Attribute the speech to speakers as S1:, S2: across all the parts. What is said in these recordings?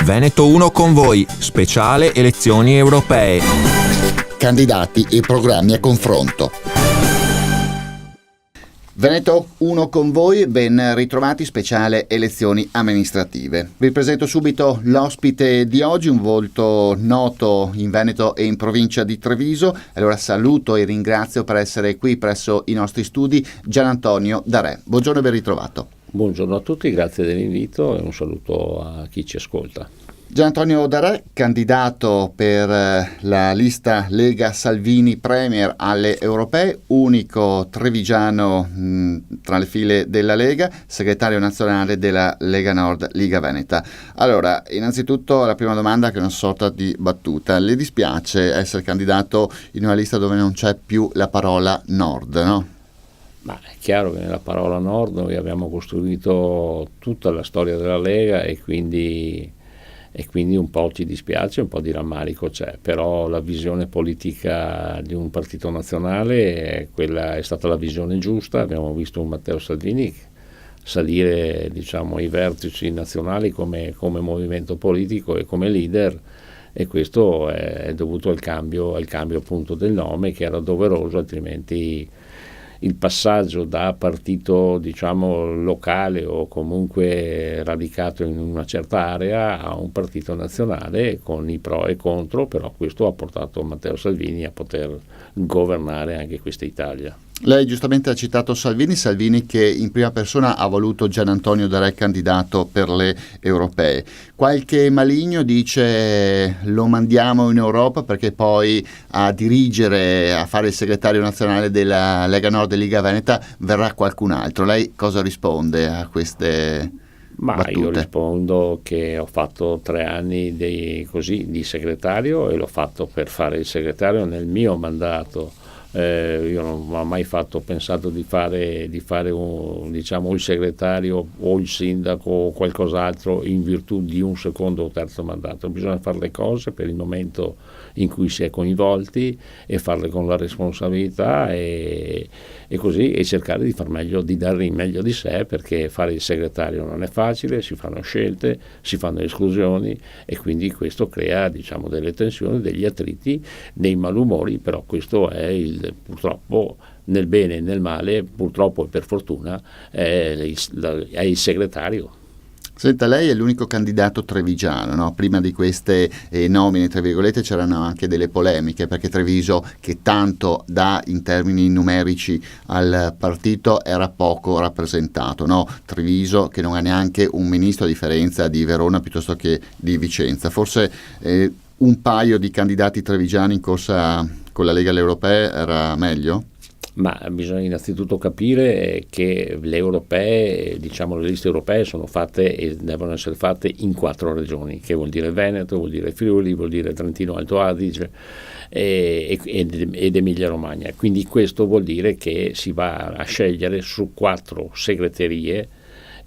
S1: Veneto 1 con voi, speciale elezioni europee.
S2: Candidati e programmi a confronto. Veneto 1 con voi, ben ritrovati, speciale elezioni amministrative. Vi presento subito l'ospite di oggi, un volto noto in Veneto e in provincia di Treviso. Allora saluto e ringrazio per essere qui presso i nostri studi Gianantonio Darè. Buongiorno e ben ritrovato.
S3: Buongiorno a tutti, grazie dell'invito e un saluto a chi ci ascolta.
S2: Gianantonio Darè, candidato per la lista Lega Salvini Premier alle europee, unico trevigiano tra le file della Lega, segretario nazionale della Lega Nord Liga Veneta. Allora, innanzitutto la prima domanda, che è una sorta di battuta: le dispiace essere candidato in una lista dove non c'è più la parola Nord, no?
S3: Ma è chiaro che nella parola Nord noi abbiamo costruito tutta la storia della Lega e quindi un po' ci dispiace, un po' di rammarico c'è, però la visione politica di un partito nazionale quella è stata la visione giusta. Abbiamo visto un Matteo Salvini salire, diciamo, ai vertici nazionali come movimento politico e come leader, e questo è dovuto al cambio appunto del nome, che era doveroso, altrimenti il passaggio da partito, diciamo, locale o comunque radicato in una certa area a un partito nazionale con i pro e contro, però questo ha portato Matteo Salvini a poter governare anche questa Italia.
S2: Lei giustamente ha citato Salvini che in prima persona ha voluto Gianantonio Darè candidato per le europee. Qualche maligno dice lo mandiamo in Europa perché poi a dirigere, a fare il segretario nazionale della Lega Nord e Liga Veneta verrà qualcun altro. Lei cosa risponde a queste battute?
S3: Io rispondo che ho fatto 3 anni di segretario, e l'ho fatto per fare il segretario nel mio mandato. Io non ho mai pensato di fare il segretario o il sindaco o qualcos'altro in virtù di un secondo o terzo mandato. Bisogna fare le cose per il momento in cui si è coinvolti e farle con la responsabilità e così, e cercare di far meglio, di dare il meglio di sé, perché fare il segretario non è facile, si fanno scelte, si fanno esclusioni, e quindi questo crea, diciamo, delle tensioni, degli attriti, dei malumori, però questo è purtroppo, nel bene e nel male, purtroppo e per fortuna è il segretario.
S2: Senta, lei è l'unico candidato trevigiano, no? Prima di queste nomine, tra virgolette, c'erano anche delle polemiche, perché Treviso, che tanto dà in termini numerici al partito, era poco rappresentato, no? Treviso che non ha neanche un ministro, a differenza di Verona piuttosto che di Vicenza. Forse un paio di candidati trevigiani in corsa con la Lega alle europee era meglio?
S3: Ma bisogna innanzitutto capire che le europee, diciamo, le liste europee sono fatte e devono essere fatte in 4 regioni, che vuol dire Veneto, vuol dire Friuli, vuol dire Trentino Alto Adige ed Emilia Romagna. Quindi questo vuol dire che si va a scegliere su 4 segreterie,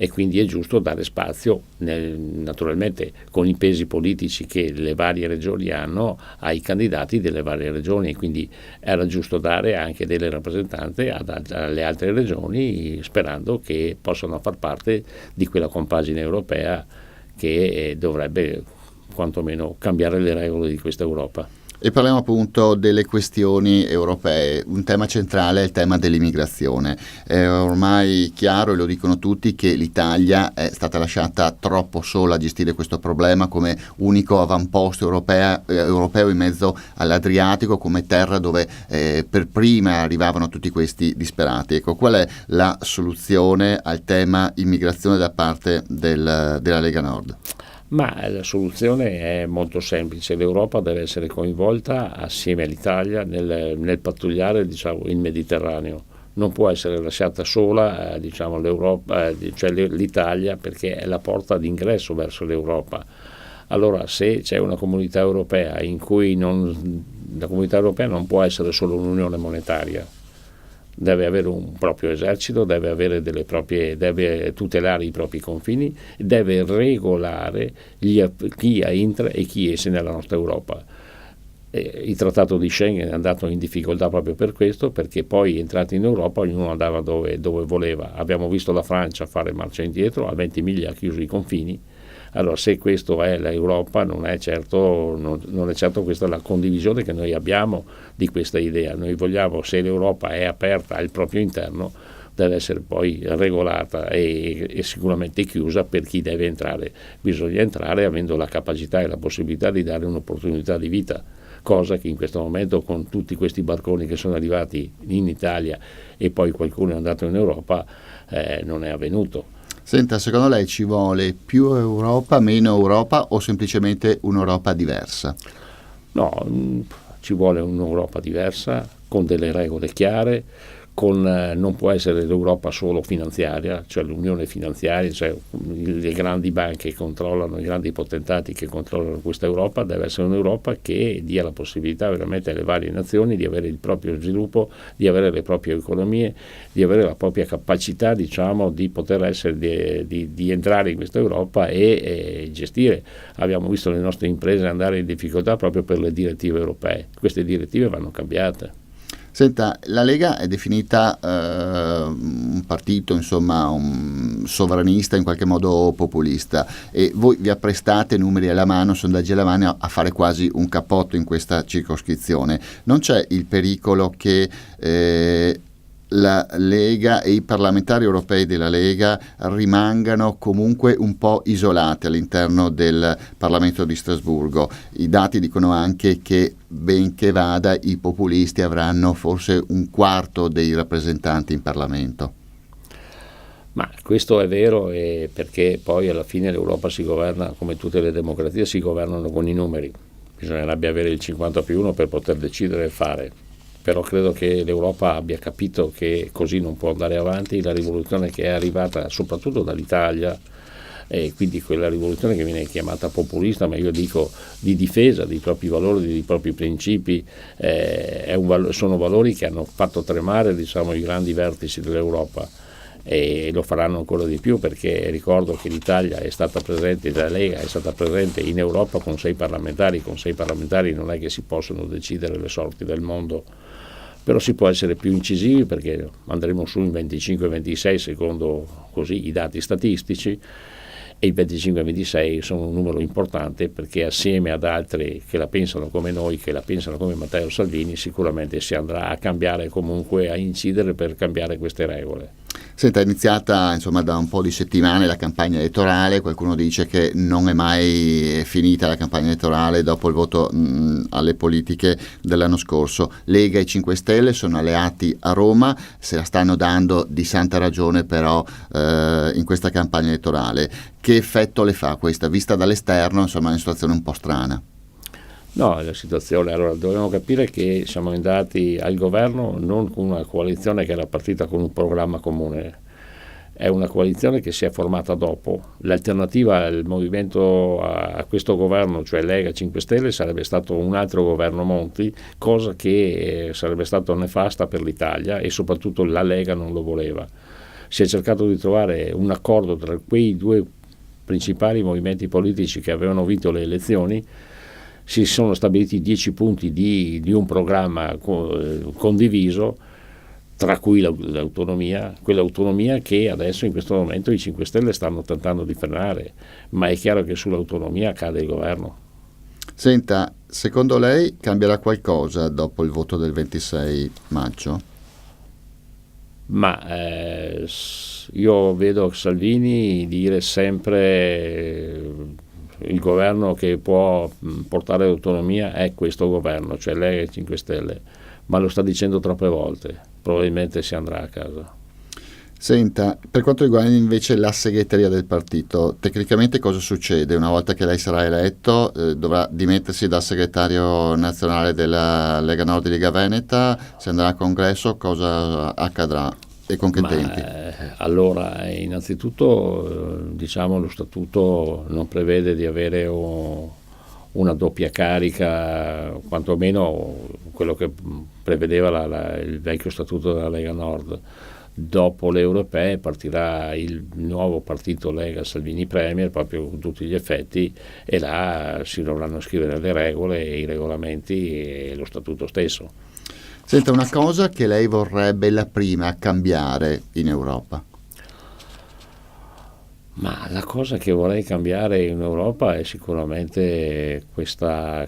S3: e quindi è giusto dare spazio, naturalmente con i pesi politici che le varie regioni hanno, ai candidati delle varie regioni, quindi era giusto dare anche delle rappresentanze alle altre regioni, sperando che possano far parte di quella compagine europea che dovrebbe quantomeno cambiare le regole di questa Europa.
S2: E parliamo appunto delle questioni europee. Un tema centrale è il tema dell'immigrazione. È ormai chiaro, e lo dicono tutti, che l'Italia è stata lasciata troppo sola a gestire questo problema come unico avamposto europeo in mezzo all'Adriatico, come terra dove per prima arrivavano tutti questi disperati. Ecco, qual è la soluzione al tema immigrazione da parte della Lega Nord?
S3: Ma la soluzione è molto semplice: l'Europa deve essere coinvolta assieme all'Italia nel pattugliare, diciamo, il Mediterraneo. Non può essere lasciata sola, diciamo, l'Europa, cioè l'Italia, perché è la porta d'ingresso verso l'Europa. Allora, se c'è una comunità europea in cui la comunità europea non può essere solo un'unione monetaria, deve avere un proprio esercito, deve tutelare i propri confini, deve regolare chi entra e chi esce nella nostra Europa. Il trattato di Schengen è andato in difficoltà proprio per questo, perché poi entrati in Europa ognuno andava dove voleva. Abbiamo visto la Francia fare marcia indietro, a 20 miglia ha chiuso i confini, Allora, se questo è l'Europa, non è certo questa la condivisione che noi abbiamo di questa idea. Noi vogliamo, se l'Europa è aperta al proprio interno, deve essere poi regolata e sicuramente chiusa per chi deve entrare. Bisogna entrare avendo la capacità e la possibilità di dare un'opportunità di vita, cosa che in questo momento, con tutti questi barconi che sono arrivati in Italia e poi qualcuno è andato in Europa, non è avvenuto.
S2: Senta, secondo lei ci vuole più Europa, meno Europa o semplicemente un'Europa diversa?
S3: No, ci vuole un'Europa diversa, con delle regole chiare, non può essere l'Europa solo finanziaria, cioè l'unione finanziaria, cioè le grandi banche che controllano, i grandi potentati che controllano questa Europa. Deve essere un'Europa che dia la possibilità veramente alle varie nazioni di avere il proprio sviluppo, di avere le proprie economie, di avere la propria capacità, diciamo, di poter essere, di entrare in questa Europa e gestire. Abbiamo visto le nostre imprese andare in difficoltà proprio per le direttive europee. Queste direttive vanno cambiate.
S2: Senta, la Lega è definita un partito, insomma, un sovranista, in qualche modo populista, e voi vi apprestate, numeri alla mano, sondaggi alla mano, a fare quasi un cappotto in questa circoscrizione. Non c'è il pericolo che la Lega e i parlamentari europei della Lega rimangano comunque un po' isolati all'interno del Parlamento di Strasburgo? I dati dicono anche che, benché vada, i populisti avranno forse un quarto dei rappresentanti in Parlamento.
S3: Ma questo è vero, perché poi alla fine l'Europa si governa, come tutte le democrazie, si governano con i numeri. Bisognerebbe avere il 50+1 per poter decidere e fare. Però credo che l'Europa abbia capito che così non può andare avanti. La rivoluzione che è arrivata soprattutto dall'Italia, e quindi quella rivoluzione che viene chiamata populista, ma io dico di difesa dei propri valori, dei propri principi, sono valori che hanno fatto tremare, diciamo, i grandi vertici dell'Europa, e lo faranno ancora di più, perché ricordo che l'Italia è stata presente, la Lega è stata presente in Europa con 6 parlamentari. Con 6 parlamentari non è che si possono decidere le sorti del mondo, però si può essere più incisivi, perché andremo su in 25-26 secondo così i dati statistici, e i 25-26 sono un numero importante, perché assieme ad altri che la pensano come noi, che la pensano come Matteo Salvini, sicuramente si andrà a cambiare, comunque a incidere per cambiare queste regole.
S2: Senta, è iniziata, insomma, da un po' di settimane la campagna elettorale. Qualcuno dice che non è mai finita la campagna elettorale dopo il voto alle politiche dell'anno scorso. Lega e 5 Stelle sono alleati a Roma, se la stanno dando di santa ragione però in questa campagna elettorale. Che effetto le fa questa? Vista dall'esterno, insomma, è una situazione un po' strana.
S3: No, la situazione, allora dobbiamo capire che siamo andati al governo non con una coalizione che era partita con un programma comune, è una coalizione che si è formata dopo. L'alternativa al movimento, a questo governo, cioè Lega 5 Stelle, sarebbe stato un altro governo Monti, cosa che sarebbe stata nefasta per l'Italia, e soprattutto la Lega non lo voleva. Si è cercato di trovare un accordo tra quei due principali movimenti politici che avevano vinto le elezioni. Si sono stabiliti 10 punti di un programma condiviso, tra cui l'autonomia, quell'autonomia che adesso in questo momento i 5 Stelle stanno tentando di frenare, ma è chiaro che sull'autonomia cade il governo.
S2: Senta, secondo lei cambierà qualcosa dopo il voto del 26 maggio?
S3: Ma io vedo Salvini dire sempre il governo che può portare l'autonomia è questo governo, cioè Lega e 5 Stelle, ma lo sta dicendo troppe volte, probabilmente si andrà a casa.
S2: Senta, per quanto riguarda invece la segreteria del partito, tecnicamente cosa succede? Una volta che lei sarà eletto, dovrà dimettersi da segretario nazionale della Lega Nord e Lega Veneta, si andrà a congresso, cosa accadrà e con che tempi?
S3: Allora, innanzitutto, diciamo, lo statuto non prevede di avere una doppia carica, quantomeno quello che prevedeva il vecchio statuto della Lega Nord. Dopo le europee partirà il nuovo partito Lega Salvini Premier, proprio con tutti gli effetti, e là si dovranno scrivere le regole, i regolamenti e lo statuto stesso.
S2: Senta, una cosa che lei vorrebbe la prima a cambiare in Europa?
S3: Ma la cosa che vorrei cambiare in Europa è sicuramente questa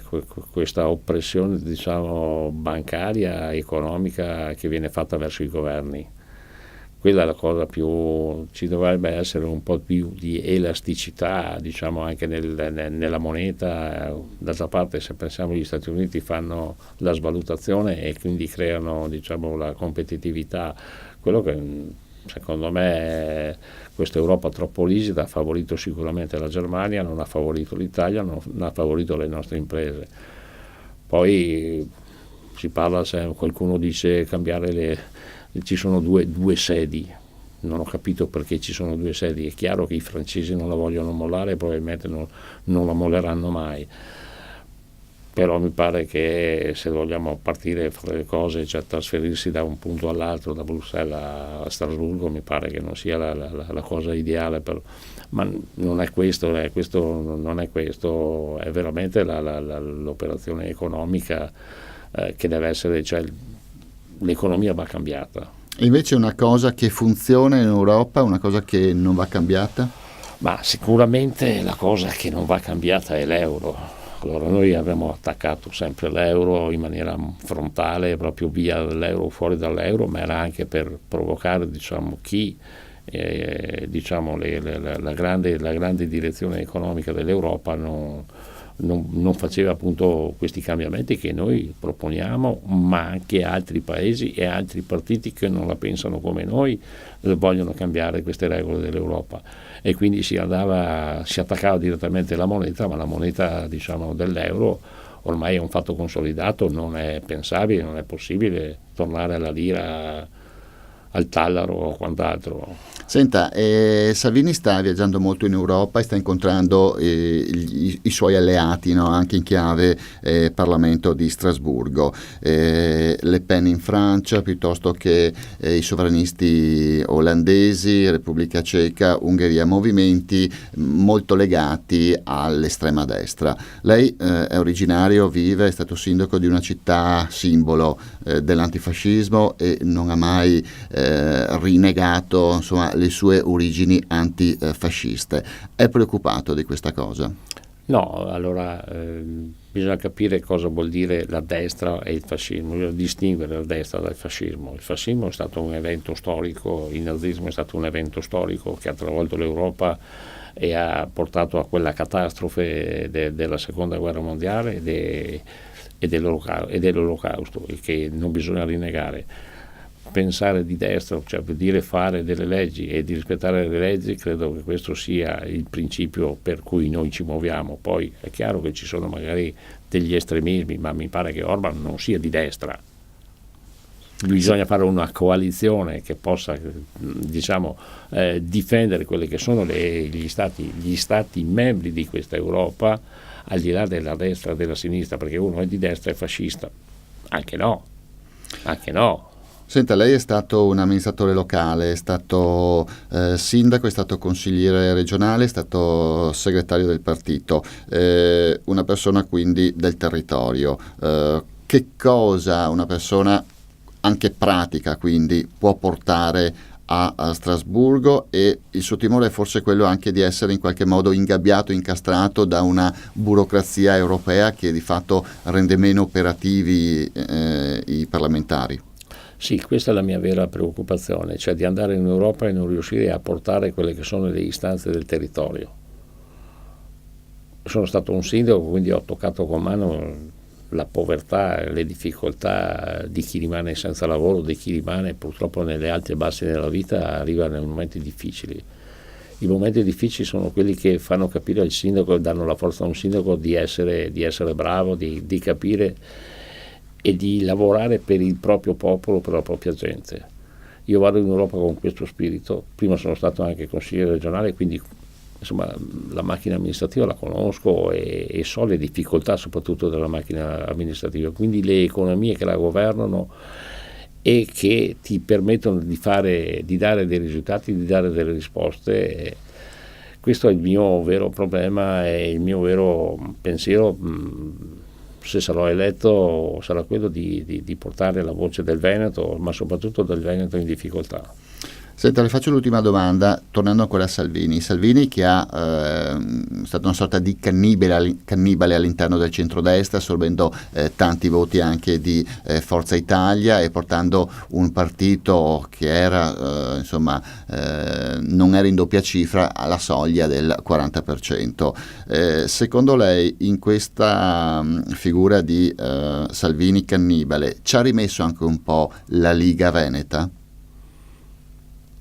S3: oppressione, diciamo, bancaria, economica che viene fatta verso i governi. Quella è la cosa più, ci dovrebbe essere un po' più di elasticità, diciamo, anche nella moneta. D'altra parte, se pensiamo gli Stati Uniti fanno la svalutazione e quindi creano, diciamo, la competitività, quello che secondo me questa Europa troppo rigida ha favorito sicuramente la Germania, non ha favorito l'Italia, non ha favorito le nostre imprese. Poi si parla, se qualcuno dice ci sono due sedi, non ho capito perché ci sono due sedi. È chiaro che i francesi non la vogliono mollare, probabilmente non la molleranno mai, però mi pare che se vogliamo partire a fare le cose, cioè trasferirsi da un punto all'altro, da Bruxelles a Strasburgo, mi pare che non sia la cosa ideale, ma non è questo, non è questo, è veramente l'operazione economica che deve essere, cioè l'economia va cambiata.
S2: E invece una cosa che funziona in Europa, una cosa che non va cambiata?
S3: Ma sicuramente la cosa che non va cambiata è l'euro. Allora noi abbiamo attaccato sempre l'euro in maniera frontale, proprio via dall'euro, fuori dall'euro, ma era anche per provocare, diciamo, diciamo, la grande direzione economica dell'Europa non faceva appunto questi cambiamenti che noi proponiamo, ma anche altri paesi e altri partiti che non la pensano come noi vogliono cambiare queste regole dell'Europa, e quindi si attaccava direttamente la moneta, ma la moneta, diciamo, dell'euro ormai è un fatto consolidato, non è pensabile, non è possibile tornare alla lira, al tallaro o quant'altro.
S2: Senta, Salvini sta viaggiando molto in Europa e sta incontrando i suoi alleati, no? Anche in chiave Parlamento di Strasburgo, Le Pen in Francia, piuttosto che i sovranisti olandesi, Repubblica Ceca, Ungheria, movimenti molto legati all'estrema destra. Lei è originario, è stato sindaco di una città simbolo dell'antifascismo e non ha mai rinegato, insomma, le sue origini antifasciste. È preoccupato di questa cosa?
S3: No, allora bisogna capire cosa vuol dire la destra e il fascismo, bisogna distinguere la destra dal fascismo. Il fascismo è stato un evento storico, il nazismo è stato un evento storico che ha travolto l'Europa e ha portato a quella catastrofe della seconda guerra mondiale e dell'olocausto, che non bisogna rinnegare. Pensare di destra, cioè vuol dire fare delle leggi e di rispettare le leggi, credo che questo sia il principio per cui noi ci muoviamo. Poi è chiaro che ci sono magari degli estremismi, ma mi pare che Orban non sia di destra. Bisogna fare una coalizione che possa, diciamo, difendere quelli che sono gli stati membri di questa Europa, al di là della destra e della sinistra, perché uno è di destra e fascista. Anche no.
S2: Senta, lei è stato un amministratore locale, è stato sindaco, è stato consigliere regionale, è stato segretario del partito, una persona quindi del territorio. Che cosa una persona anche pratica quindi può portare a Strasburgo, e il suo timore è forse quello anche di essere in qualche modo ingabbiato, incastrato da una burocrazia europea che di fatto rende meno operativi i parlamentari?
S3: Sì, questa è la mia vera preoccupazione, cioè di andare in Europa e non riuscire a portare quelle che sono le istanze del territorio. Sono stato un sindaco, quindi ho toccato con mano la povertà, le difficoltà di chi rimane senza lavoro, di chi rimane purtroppo nelle alti e bassi della vita, arriva nei momenti difficili. I momenti difficili sono quelli che fanno capire al sindaco e danno la forza a un sindaco di essere bravo, di capire e di lavorare per il proprio popolo, per la propria gente. Io vado in Europa con questo spirito. Prima sono stato anche consigliere regionale, quindi insomma la macchina amministrativa la conosco e so le difficoltà soprattutto della macchina amministrativa, quindi le economie che la governano e che ti permettono di dare dei risultati, di dare delle risposte. Questo è il mio vero problema e il mio vero pensiero. Se sarò eletto sarà quello di portare la voce del Veneto, ma soprattutto del Veneto in difficoltà.
S2: Senta, le faccio l'ultima domanda, tornando ancora a Salvini. Salvini che è stato una sorta di cannibale all'interno del centrodestra, assorbendo tanti voti anche di Forza Italia e portando un partito che era, non era in doppia cifra, alla soglia del 40%. Secondo lei, in questa figura di Salvini cannibale, ci ha rimesso anche un po' la Liga Veneta?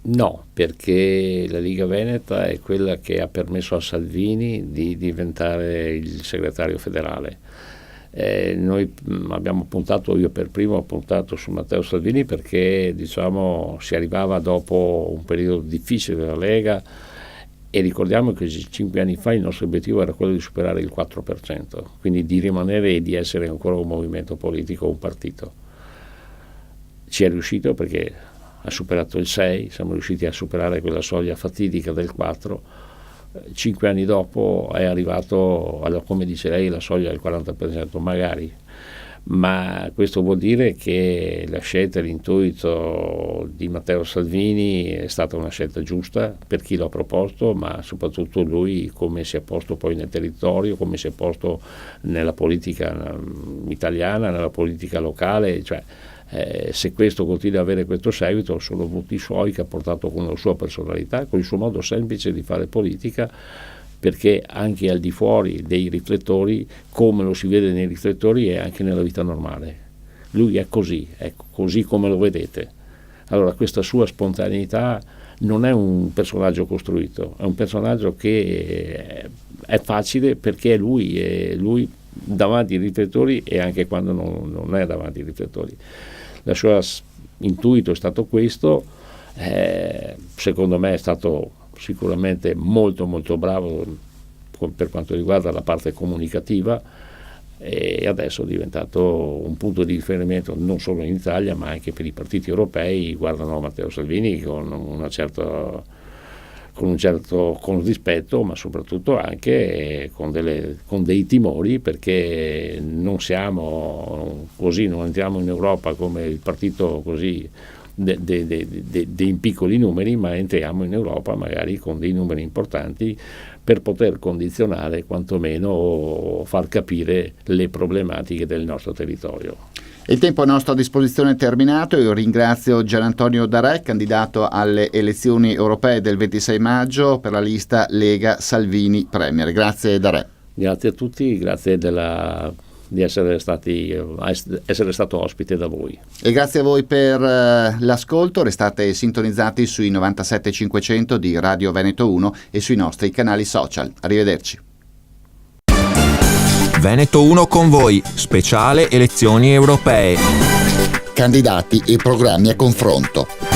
S3: No, perché la Liga Veneta è quella che ha permesso a Salvini di diventare il segretario federale. Noi abbiamo puntato, io per primo ho puntato su Matteo Salvini perché si arrivava dopo un periodo difficile della Lega, e ricordiamo che 5 anni fa il nostro obiettivo era quello di superare il 4%, quindi di rimanere e di essere ancora un movimento politico, un partito. Ci è riuscito perché ha superato il 6, siamo riusciti a superare quella soglia fatidica del 4. 5 anni dopo è arrivato, come dice lei, la soglia del 40%, magari, ma questo vuol dire che la scelta, l'intuito di Matteo Salvini è stata una scelta giusta per chi l'ha proposto, ma soprattutto lui come si è posto poi nel territorio, come si è posto nella politica italiana, nella politica locale, cioè se questo continua ad avere questo seguito sono voti suoi che ha portato con la sua personalità, con il suo modo semplice di fare politica, perché anche al di fuori dei riflettori, come lo si vede nei riflettori, è anche nella vita normale. Lui è così come lo vedete. Allora questa sua spontaneità non è un personaggio costruito, è un personaggio che è facile perché è lui davanti ai riflettori e anche quando non è davanti ai riflettori. Il suo intuito è stato questo, secondo me è stato sicuramente molto molto bravo per quanto riguarda la parte comunicativa, e adesso è diventato un punto di riferimento non solo in Italia ma anche per i partiti europei. Guardano Matteo Salvini con rispetto, ma soprattutto anche con dei timori, perché non siamo così, non entriamo in Europa come il partito così dei piccoli numeri, ma entriamo in Europa magari con dei numeri importanti per poter condizionare, quantomeno, o far capire le problematiche del nostro territorio.
S2: Il tempo a nostra disposizione è terminato. Io ringrazio Gianantonio Darè, candidato alle elezioni europee del 26 maggio per la lista Lega Salvini Premier. Grazie Darè.
S3: Grazie a tutti, grazie di essere stato ospite da voi.
S2: E grazie a voi per l'ascolto. Restate sintonizzati sui 97.500 di Radio Veneto 1 e sui nostri canali social. Arrivederci.
S1: Veneto 1 con voi, speciale elezioni europee.
S2: Candidati e programmi a confronto.